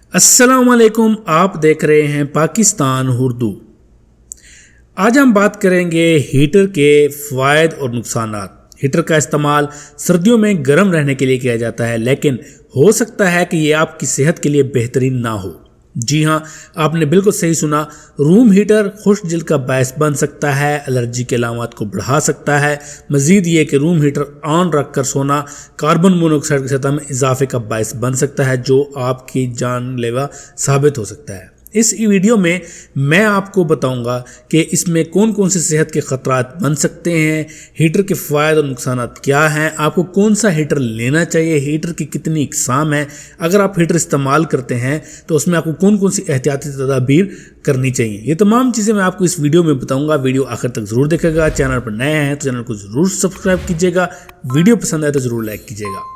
السلام علیکم، آپ دیکھ رہے ہیں پاکستان اردو۔ آج ہم بات کریں گے ہیٹر کے فوائد اور نقصانات۔ ہیٹر کا استعمال سردیوں میں گرم رہنے کے لیے کیا جاتا ہے، لیکن ہو سکتا ہے کہ یہ آپ کی صحت کے لیے بہترین نہ ہو۔ جی ہاں، آپ نے بالکل صحیح سنا، روم ہیٹر خشک جلد کا باعث بن سکتا ہے، الرجی کے علامات کو بڑھا سکتا ہے۔ مزید یہ کہ روم ہیٹر آن رکھ کر سونا کاربن مونو آکسائڈ کی سطح میں اضافے کا باعث بن سکتا ہے، جو آپ کی جان لیوا ثابت ہو سکتا ہے۔ اس ویڈیو میں میں آپ کو بتاؤں گا کہ اس میں کون کون سے صحت کے خطرات بن سکتے ہیں، ہیٹر کے فوائد اور نقصانات کیا ہیں، آپ کو کون سا ہیٹر لینا چاہیے، ہیٹر کی کتنی اقسام ہیں، اگر آپ ہیٹر استعمال کرتے ہیں تو اس میں آپ کو کون کون سی احتیاطی تدابیر کرنی چاہیے۔ یہ تمام چیزیں میں آپ کو اس ویڈیو میں بتاؤں گا۔ ویڈیو آخر تک ضرور دیکھے گا۔ چینل پر نئے ہیں تو چینل کو ضرور سبسکرائب کیجیے گا، ویڈیو پسند آئے تو ضرور لائک کیجیے گا۔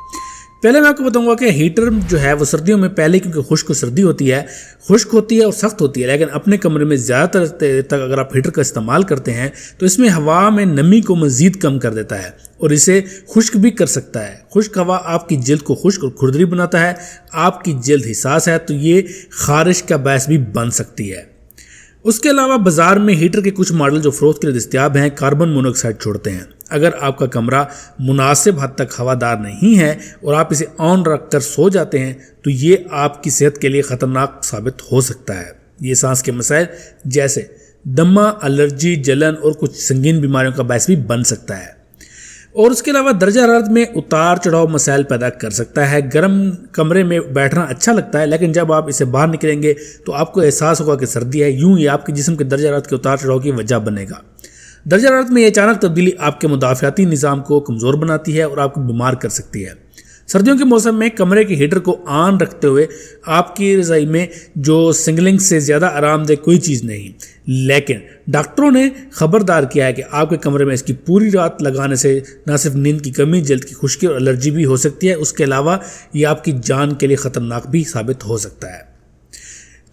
پہلے میں آپ کو بتاؤں گا کہ ہیٹر جو ہے وہ سردیوں میں پہلے کیونکہ خشک سردی ہوتی ہے، خشک ہوتی ہے اور سخت ہوتی ہے، لیکن اپنے کمرے میں زیادہ تر تک اگر آپ ہیٹر کا استعمال کرتے ہیں تو اس میں ہوا میں نمی کو مزید کم کر دیتا ہے اور اسے خشک بھی کر سکتا ہے۔ خشک ہوا آپ کی جلد کو خشک اور کھردری بناتا ہے۔ آپ کی جلد حساس ہے تو یہ خارش کا باعث بھی بن سکتی ہے۔ اس کے علاوہ بازار میں ہیٹر کے کچھ ماڈل جو فروخت کے لیے دستیاب ہیں کاربن مونو آکسائڈ چھوڑتے ہیں۔ اگر آپ کا کمرہ مناسب حد تک ہوادار نہیں ہے اور آپ اسے آن رکھ کر سو جاتے ہیں تو یہ آپ کی صحت کے لیے خطرناک ثابت ہو سکتا ہے۔ یہ سانس کے مسائل جیسے دمہ، الرجی، جلن اور کچھ سنگین بیماریوں کا باعث بھی بن سکتا ہے، اور اس کے علاوہ درجہ حرارت میں اتار چڑھاؤ مسائل پیدا کر سکتا ہے۔ گرم کمرے میں بیٹھنا اچھا لگتا ہے، لیکن جب آپ اسے باہر نکلیں گے تو آپ کو احساس ہوگا کہ سردی ہے، یوں ہی آپ کے جسم کے درجہ حرارت کے اتار چڑھاؤ کی وجہ بنے گا۔ درجہ حرارت میں یہ اچانک تبدیلی آپ کے مدافعتی نظام کو کمزور بناتی ہے اور آپ کو بیمار کر سکتی ہے۔ سردیوں کے موسم میں کمرے کے ہیٹر کو آن رکھتے ہوئے آپ کی رضائی میں جو سنگلنگ سے زیادہ آرام دہ کوئی چیز نہیں، لیکن ڈاکٹروں نے خبردار کیا ہے کہ آپ کے کمرے میں اس کی پوری رات لگانے سے نہ صرف نیند کی کمی، جلد کی خشکی اور الرجی بھی ہو سکتی ہے، اس کے علاوہ یہ آپ کی جان کے لیے خطرناک بھی ثابت ہو سکتا ہے۔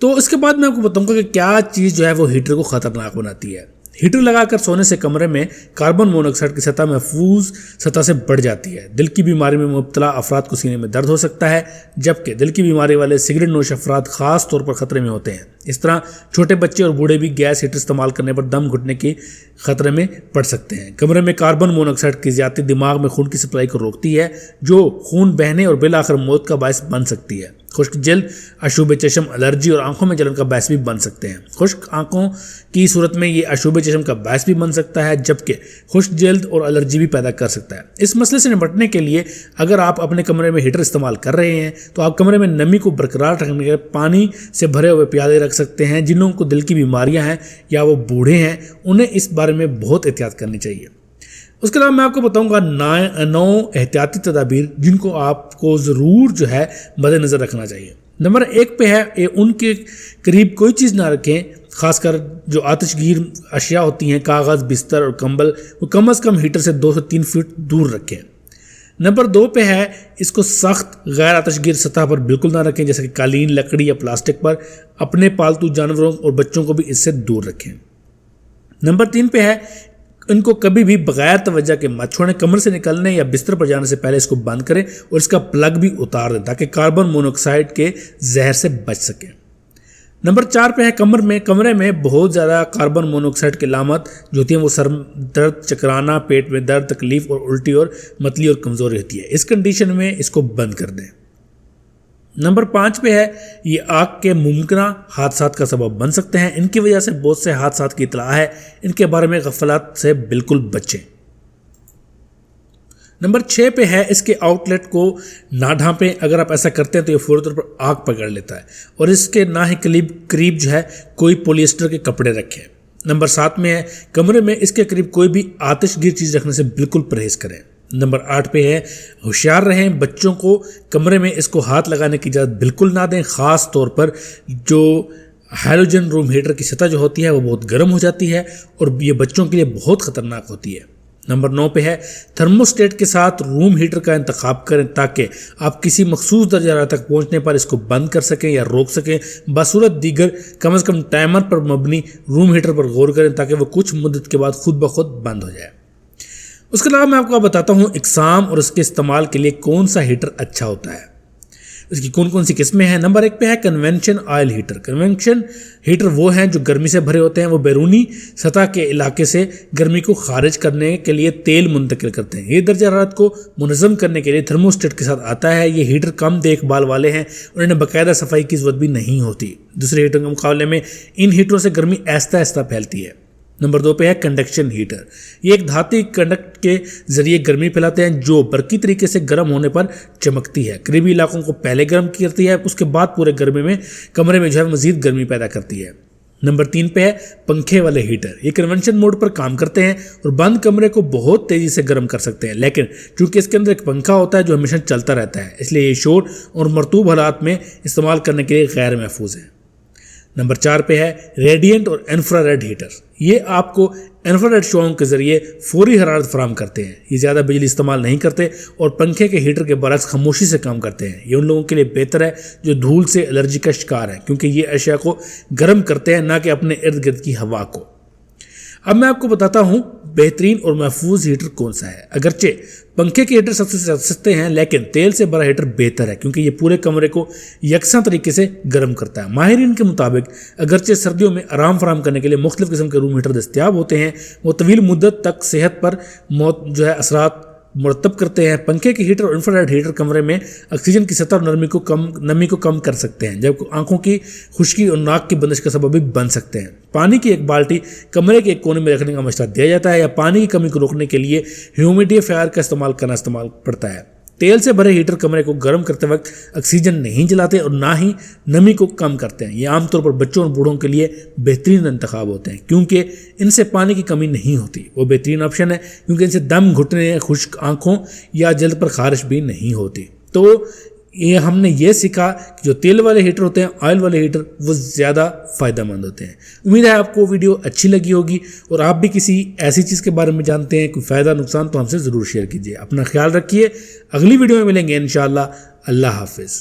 تو اس کے بعد میں آپ کو بتاؤں گا کہ کیا چیز جو ہے وہ ہیٹر کو خطرناک بناتی ہے۔ ہیٹر لگا کر سونے سے کمرے میں کاربن مونو آکسائڈ کی سطح محفوظ سطح سے بڑھ جاتی ہے۔ دل کی بیماری میں مبتلا افراد کو سینے میں درد ہو سکتا ہے، جبکہ دل کی بیماری والے سگریٹ نوش افراد خاص طور پر خطرے میں ہوتے ہیں۔ اس طرح چھوٹے بچے اور بوڑھے بھی گیس ہیٹر استعمال کرنے پر دم گھٹنے کے خطرے میں پڑ سکتے ہیں۔ کمرے میں کاربن مونو آکسائڈ کی زیادتی دماغ میں خون کی سپلائی کو روکتی ہے، جو خون بہنے اور بالآخر موت کا باعث بن سکتی ہے۔ خشک جلد، اشوب چشم، الرجی اور آنکھوں میں جلن کا باعث بھی بن سکتے ہیں۔ خشک آنکھوں کی صورت میں یہ اشوب چشم کا باعث بھی بن سکتا ہے، جبکہ خشک جلد اور الرجی بھی پیدا کر سکتا ہے۔ اس مسئلے سے نمٹنے کے لیے اگر آپ اپنے کمرے میں ہیٹر استعمال کر رہے ہیں تو آپ کمرے میں نمی کو برقرار رکھنے کے لیے پانی سے بھرے ہوئے پیالے رکھ سکتے ہیں۔ جن لوگوں کو دل کی بیماریاں ہیں یا وہ بوڑھے ہیں انہیں اس بارے میں بہت احتیاط کرنی چاہیے۔ اس کے علاوہ میں آپ کو بتاؤں گا 9 احتیاطی تدابیر جن کو آپ کو ضرور جو ہے مد نظر رکھنا چاہیے۔ نمبر 1 پہ ہے ان کے قریب کوئی چیز نہ رکھیں، خاص کر جو آتش گیر اشیاء ہوتی ہیں، کاغذ، بستر اور کمبل، وہ کم از کم ہیٹر سے 2 سے 3 فٹ دور رکھیں۔ نمبر 2 پہ ہے اس کو سخت غیر آتش گیر سطح پر بالکل نہ رکھیں، جیسے کہ قالین، لکڑی یا پلاسٹک پر۔ اپنے پالتو جانوروں اور بچوں کو بھی اس سے دور رکھیں۔ نمبر 3 پہ ہے ان کو کبھی بھی بغیر توجہ کے مت چھوڑیں۔ کمرے سے نکلنے یا بستر پر جانے سے پہلے اس کو بند کریں اور اس کا پلگ بھی اتار دیں تاکہ کاربن مونو آکسائڈ کے زہر سے بچ سکیں۔ نمبر 4 پہ ہے کمرے میں بہت زیادہ کاربن مونو آکسائڈ کی علامت جو ہوتی ہیں وہ سر درد، چکرانا، پیٹ میں درد، تکلیف اور الٹی اور متلی اور کمزوری ہوتی ہے۔ اس کنڈیشن میں اس کو بند کر دیں۔ نمبر 5 پہ ہے یہ آگ کے ممکنہ حادثات کا سبب بن سکتے ہیں۔ ان کی وجہ سے بہت سے حادثات کی اطلاع ہے، ان کے بارے میں غفلت سے بالکل بچیں۔ نمبر 6 پہ ہے اس کے آؤٹ لیٹ کو نہ ڈھانپیں۔ اگر آپ ایسا کرتے ہیں تو یہ فوری طور پر آگ پکڑ لیتا ہے، اور اس کے نہ ہی قریب جو ہے کوئی پولی ایسٹر کے کپڑے رکھیں۔ نمبر 7 میں ہے کمرے میں اس کے قریب کوئی بھی آتش گیر چیز رکھنے سے بالکل پرہیز کریں۔ نمبر 8 پہ ہے ہوشیار رہیں، بچوں کو کمرے میں اس کو ہاتھ لگانے کی اجازت بالکل نہ دیں، خاص طور پر جو ہیلوجن روم ہیٹر کی سطح جو ہوتی ہے وہ بہت گرم ہو جاتی ہے اور یہ بچوں کے لیے بہت خطرناک ہوتی ہے۔ نمبر 9 پہ ہے تھرموسٹیٹ کے ساتھ روم ہیٹر کا انتخاب کریں تاکہ آپ کسی مخصوص درجہ حرارت تک پہنچنے پر اس کو بند کر سکیں یا روک سکیں۔ بصورت دیگر کم از کم ٹائمر پر مبنی روم ہیٹر پر غور کریں تاکہ وہ کچھ مدت کے بعد خود بخود بند ہو جائے۔ اس کے علاوہ میں آپ کو بتاتا ہوں اقسام اور اس کے استعمال کے لیے کون سا ہیٹر اچھا ہوتا ہے۔ اس کی کون کون سی قسمیں ہیں؟ نمبر 1 پہ ہے convection oil heater. Convection heater وہ ہیں جو گرمی سے بھرے ہوتے ہیں، وہ بیرونی سطح کے علاقے سے گرمی کو خارج کرنے کے لیے تیل منتقل کرتے ہیں۔ یہ درجہ حرارت کو منظم کرنے کے لیے تھرموسٹیٹ کے ساتھ آتا ہے۔ یہ ہیٹر کم دیکھ بھال والے ہیں اور انہیں باقاعدہ صفائی کی ضرورت بھی نہیں ہوتی۔ دوسرے ہیٹر کے مقابلے میں ان ہیٹروں سے گرمی آہستہ آہستہ پھیلتی ہے۔ نمبر 2 پہ ہے کنڈکشن ہیٹر۔ یہ ایک دھاتی کنڈکٹ کے ذریعے گرمی پھیلاتے ہیں جو برقی طریقے سے گرم ہونے پر چمکتی ہے۔ قریبی علاقوں کو پہلے گرم کرتی ہے، اس کے بعد پورے گرمی میں کمرے میں مزید گرمی پیدا کرتی ہے۔ نمبر 3 پہ ہے پنکھے والے ہیٹر۔ یہ کنونشن موڈ پر کام کرتے ہیں اور بند کمرے کو بہت تیزی سے گرم کر سکتے ہیں، لیکن چونکہ اس کے اندر ایک پنکھا ہوتا ہے جو ہمیشہ چلتا رہتا ہے، اس لیے یہ شور اور مرطوب حالات میں استعمال کرنے کے لیے غیر محفوظ ہے۔ نمبر 4 پہ ہے ریڈینٹ اور انفراریڈ ہیٹر۔ یہ آپ کو انفراریڈ شعاعوں کے ذریعے فوری حرارت فراہم کرتے ہیں۔ یہ زیادہ بجلی استعمال نہیں کرتے اور پنکھے کے ہیٹر کے برعکس خاموشی سے کام کرتے ہیں۔ یہ ان لوگوں کے لیے بہتر ہے جو دھول سے الرجی کا شکار ہے، کیونکہ یہ اشیاء کو گرم کرتے ہیں نہ کہ اپنے ارد گرد کی ہوا کو۔ اب میں آپ کو بتاتا ہوں بہترین اور محفوظ ہیٹر کون سا ہے۔ اگرچہ پنکھے کے ہیٹر سب سے سستے ہیں، لیکن تیل سے بھرا ہیٹر بہتر ہے کیونکہ یہ پورے کمرے کو یکساں طریقے سے گرم کرتا ہے۔ ماہرین کے مطابق اگرچہ سردیوں میں آرام فراہم کرنے کے لیے مختلف قسم کے روم ہیٹر دستیاب ہوتے ہیں، وہ طویل مدت تک صحت پر اثرات مرتب کرتے ہیں۔ پنکھے کے ہیٹر اور انفراریڈ ہیٹر کمرے میں آکسیجن کی سطح اور نمی کو کم کر سکتے ہیں، جبکہ آنکھوں کی خشکی اور ناک کی بندش کا سبب بھی بن سکتے ہیں۔ پانی کی ایک بالٹی کمرے کے ایک کونے میں رکھنے کا مشورہ دیا جاتا ہے، یا پانی کی کمی کو روکنے کے لیے ہیومیڈیفائر کا استعمال پڑتا ہے۔ تیل سے بھرے ہیٹر کمرے کو گرم کرتے وقت آکسیجن نہیں جلاتے اور نہ ہی نمی کو کم کرتے ہیں۔ یہ عام طور پر بچوں اور بوڑھوں کے لیے بہترین انتخاب ہوتے ہیں کیونکہ ان سے پانی کی کمی نہیں ہوتی۔ وہ بہترین آپشن ہے کیونکہ ان سے دم گھٹنے، خشک آنکھوں یا جلد پر خارش بھی نہیں ہوتی۔ تو یہ ہم نے یہ سیکھا کہ جو تیل والے ہیٹر ہوتے ہیں، آئل والے ہیٹر، وہ زیادہ فائدہ مند ہوتے ہیں۔ امید ہے آپ کو ویڈیو اچھی لگی ہوگی اور آپ بھی کسی ایسی چیز کے بارے میں جانتے ہیں، کوئی فائدہ نقصان، تو ہم سے ضرور شیئر کیجیے۔ اپنا خیال رکھیے، اگلی ویڈیو میں ملیں گے انشاءاللہ۔ اللہ حافظ۔